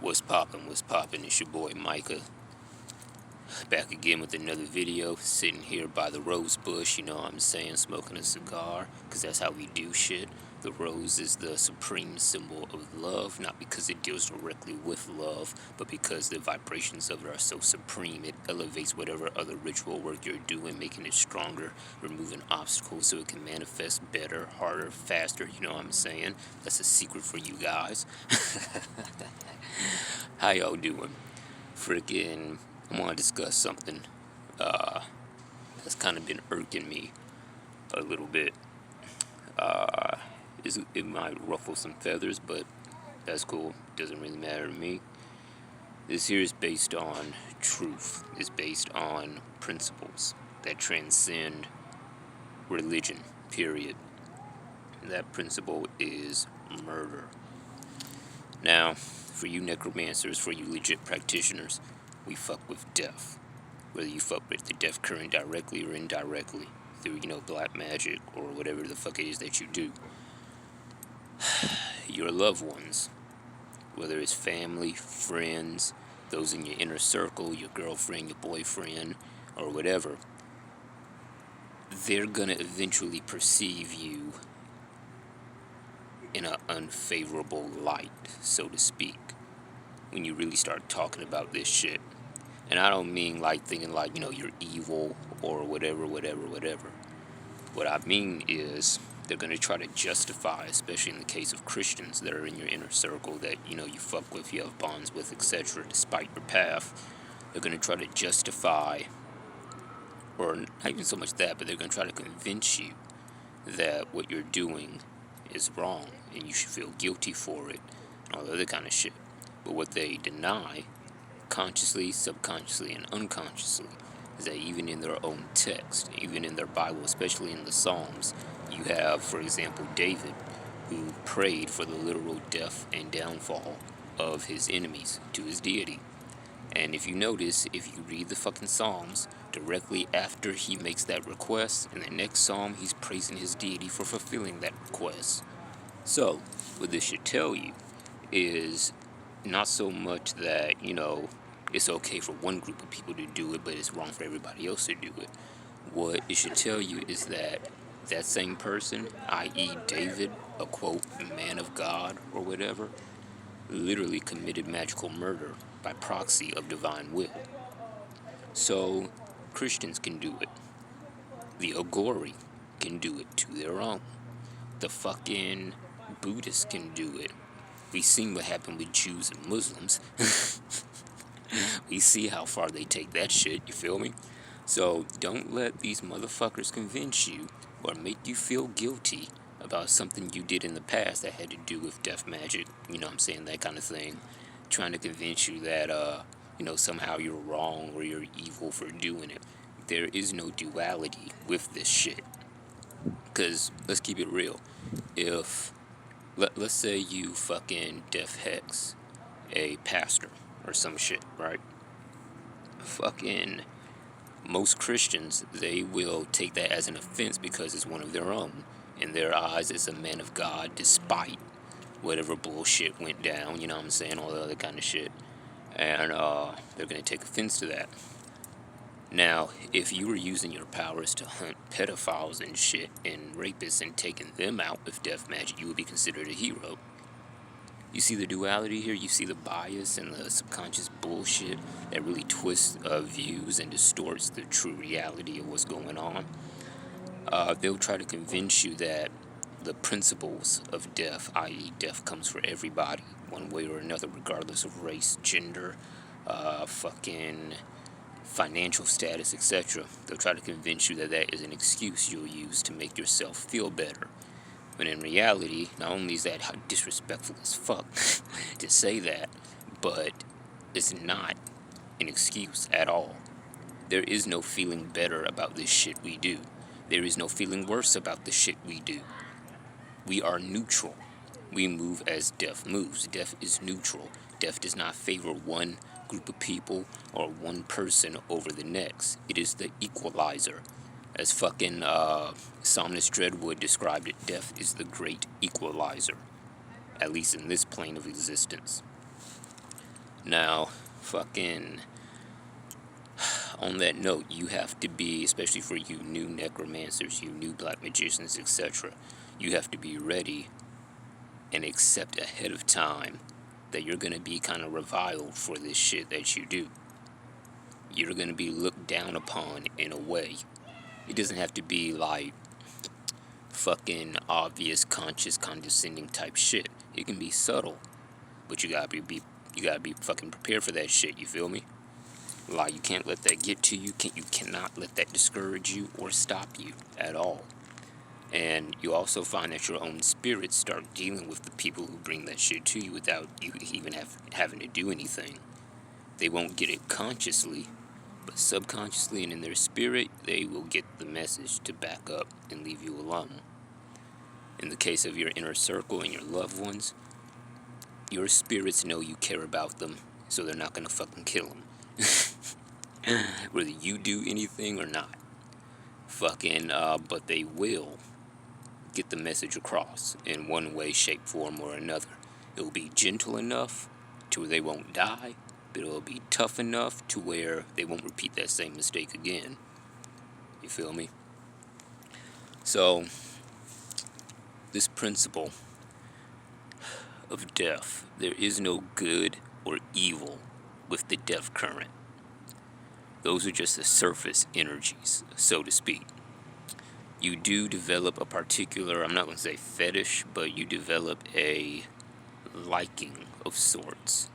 What's poppin', what's poppin'? It's your boy Micah, back again with another video, sitting here by the rose bush, you know what I'm saying, smoking a cigar, because that's how we do shit. The rose is the supreme symbol of love, not because it deals directly with love, but because the vibrations of it are so supreme, it elevates whatever other ritual work you're doing, making it stronger, removing obstacles so it can manifest better, harder, faster, you know what I'm saying? That's a secret for you guys. How y'all doing? Freaking, I want to discuss something that's kind of been irking me a little bit. It might ruffle some feathers, but that's cool. Doesn't really matter to me. This here is based on truth. It's based on principles that transcend religion, period. And that principle is murder. Now, for you necromancers, for you legit practitioners, we fuck with death. Whether you fuck with the death current directly or indirectly, through, black magic or whatever the fuck it is that you do. Your loved ones, whether it's family, friends, those in your inner circle, your girlfriend, your boyfriend, or whatever, they're gonna eventually perceive you in an unfavorable light, so to speak, when you really start talking about this shit. And I don't mean like thinking like, you're evil or whatever. What I mean is they're going to try to justify, especially in the case of Christians that are in your inner circle that, you fuck with, you have bonds with, etc., despite your path. They're going to try to justify, or not even so much that, but they're going to try to convince you that what you're doing is wrong and you should feel guilty for it and all the other kind of shit. But what they deny, consciously, subconsciously, and unconsciously, is that even in their own text, even in their Bible, especially in the Psalms, you have, for example, David, who prayed for the literal death and downfall of his enemies to his deity. And if you notice, if you read the fucking Psalms, directly after he makes that request, in the next Psalm, he's praising his deity for fulfilling that request. So, what this should tell you is not so much that, it's okay for one group of people to do it, but it's wrong for everybody else to do it. What it should tell you is that that same person, i.e. David, a quote, man of God or whatever, literally committed magical murder by proxy of divine will. So, Christians can do it. The Agori can do it to their own. The fucking Buddhists can do it. We've seen what happened with Jews and Muslims. We see how far they take that shit, you feel me? So don't let these motherfuckers convince you or make you feel guilty about something you did in the past that had to do with death magic, you know what I'm saying, that kind of thing. Trying to convince you that, somehow you're wrong or you're evil for doing it. There is no duality with this shit. Because, let's keep it real. If, let's say you fucking death hex a pastor or some shit, right? Fucking most Christians, they will take that as an offense because it's one of their own. In their eyes, it's a man of God despite whatever bullshit went down, you know what I'm saying, all the other kind of shit. And they're going to take offense to that. Now, if you were using your powers to hunt pedophiles and shit and rapists and taking them out with death magic, you would be considered a hero. You see the duality here? You see the bias and the subconscious bullshit that really twists views and distorts the true reality of what's going on? They'll try to convince you that the principles of death, i.e. death comes for everybody, one way or another, regardless of race, gender, fucking financial status, etc. They'll try to convince you that that is an excuse you'll use to make yourself feel better. When in reality, not only is that disrespectful as fuck to say that, but it's not an excuse at all. There is no feeling better about this shit we do. There is no feeling worse about the shit we do. We are neutral. We move as death moves. Death is neutral. Death does not favor one group of people or one person over the next. It is the equalizer. As fucking Somnus Dreadwood described it, death is the great equalizer, at least in this plane of existence. Now, fucking, on that note, you have to be, especially for you new necromancers, you new black magicians, etc., you have to be ready and accept ahead of time that you're going to be kind of reviled for this shit that you do. You're going to be looked down upon in a way. It doesn't have to be like fucking obvious, conscious, condescending type shit. It can be subtle, but you gotta be fucking prepared for that shit. You feel me? Like, you can't let that get to you. You cannot let that discourage you or stop you at all. And you also find that your own spirits start dealing with the people who bring that shit to you without you even having to do anything. They won't get it consciously, but subconsciously and in their spirit, they will get the message to back up and leave you alone. In the case of your inner circle and your loved ones, your spirits know you care about them, so they're not gonna fucking kill them. Whether you do anything or not. But they will get the message across in one way, shape, form, or another. It'll be gentle enough to where they won't die, but it'll be tough enough to where they won't repeat that same mistake again. You feel me? So, this principle of death, there is no good or evil with the death current. Those are just the surface energies, so to speak. You do develop a particular, I'm not going to say fetish, but you develop a liking of sorts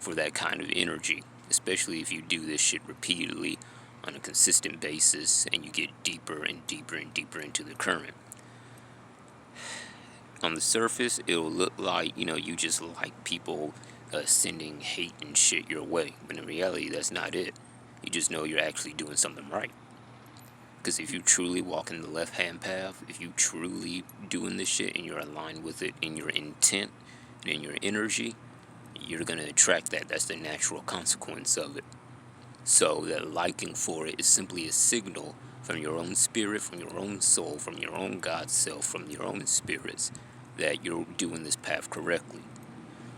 for that kind of energy, especially if you do this shit repeatedly on a consistent basis and you get deeper and deeper and deeper into the current. On the surface, it'll look like, you just like people sending hate and shit your way, but in reality, that's not it. You just know you're actually doing something right. Because if you truly walk in the left-hand path, if you truly doing this shit and you're aligned with it in your intent and in your energy, you're going to attract that. That's the natural consequence of it. So that liking for it is simply a signal from your own spirit, from your own soul, from your own God self, from your own spirits, that you're doing this path correctly.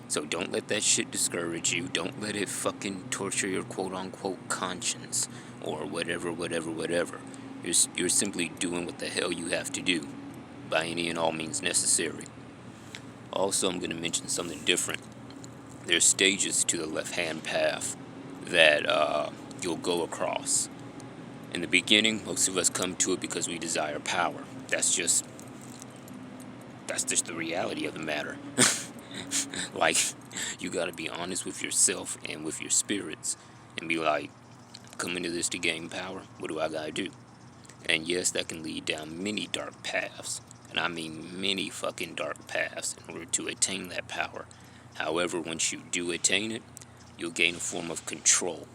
So don't let that shit discourage you. Don't let it fucking torture your quote-unquote conscience or whatever. You're simply doing what the hell you have to do by any and all means necessary. Also, I'm going to mention something different. There's stages to the left-hand path that you'll go across. In the beginning, most of us come to it because we desire power. That's just the reality of the matter. Like, you gotta be honest with yourself and with your spirits and be like, come into this to gain power, what do I gotta do? And yes, that can lead down many dark paths, and I mean many fucking dark paths in order to attain that power. However, once you do attain it, you'll gain a form of control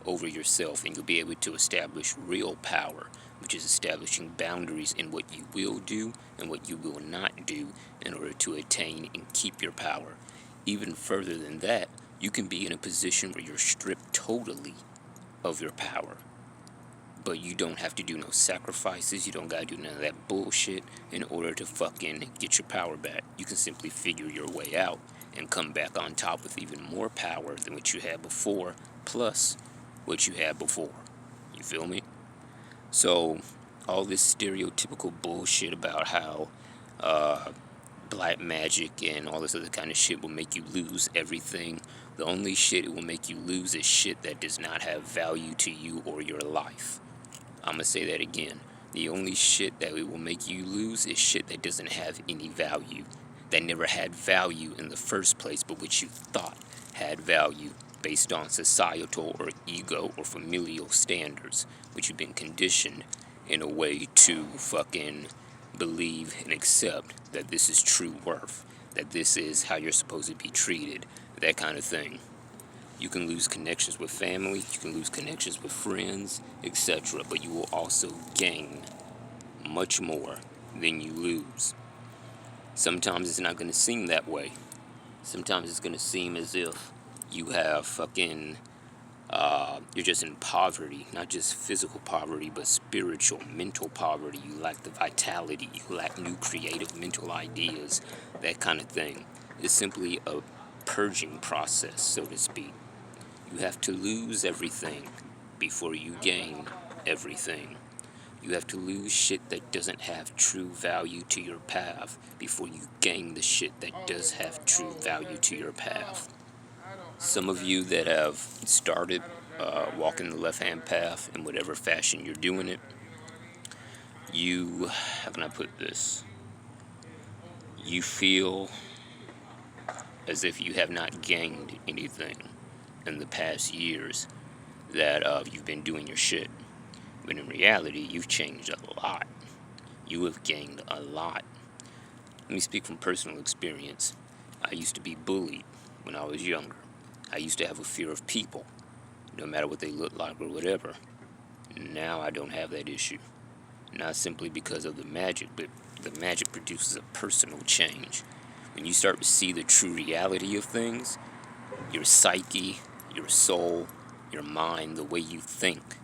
over yourself, and you'll be able to establish real power, which is establishing boundaries in what you will do and what you will not do in order to attain and keep your power. Even further than that, you can be in a position where you're stripped totally of your power. But you don't have to do no sacrifices, you don't gotta do none of that bullshit in order to fucking get your power back. You can simply figure your way out and come back on top with even more power than what you had before, plus what you had before. You feel me? So, all this stereotypical bullshit about how black magic and all this other kind of shit will make you lose everything. The only shit it will make you lose is shit that does not have value to you or your life. I'm gonna say that again. The only shit that it will make you lose is shit that doesn't have any value. That never had value in the first place, but which you thought had value based on societal or ego or familial standards, which you've been conditioned in a way to fucking believe and accept that this is true worth, that this is how you're supposed to be treated, that kind of thing. You can lose connections with family, you can lose connections with friends, etc., but you will also gain much more than you lose. Sometimes it's not going to seem that way. Sometimes it's going to seem as if you have fucking you're just in poverty, not just physical poverty, but spiritual, mental poverty. You lack the vitality, you lack new creative mental ideas, that kind of thing. It's simply a purging process, so to speak. You have to lose everything before you gain everything. You have to lose shit that doesn't have true value to your path before you gain the shit that does have true value to your path. Some of you that have started walking the left-hand path in whatever fashion you're doing it, how can I put this? You feel as if you have not gained anything in the past years that you've been doing your shit. But in reality, you've changed a lot. You have gained a lot. Let me speak from personal experience. I used to be bullied when I was younger. I used to have a fear of people, no matter what they look like or whatever. Now I don't have that issue. Not simply because of the magic, but the magic produces a personal change. When you start to see the true reality of things, your psyche, your soul, your mind, the way you think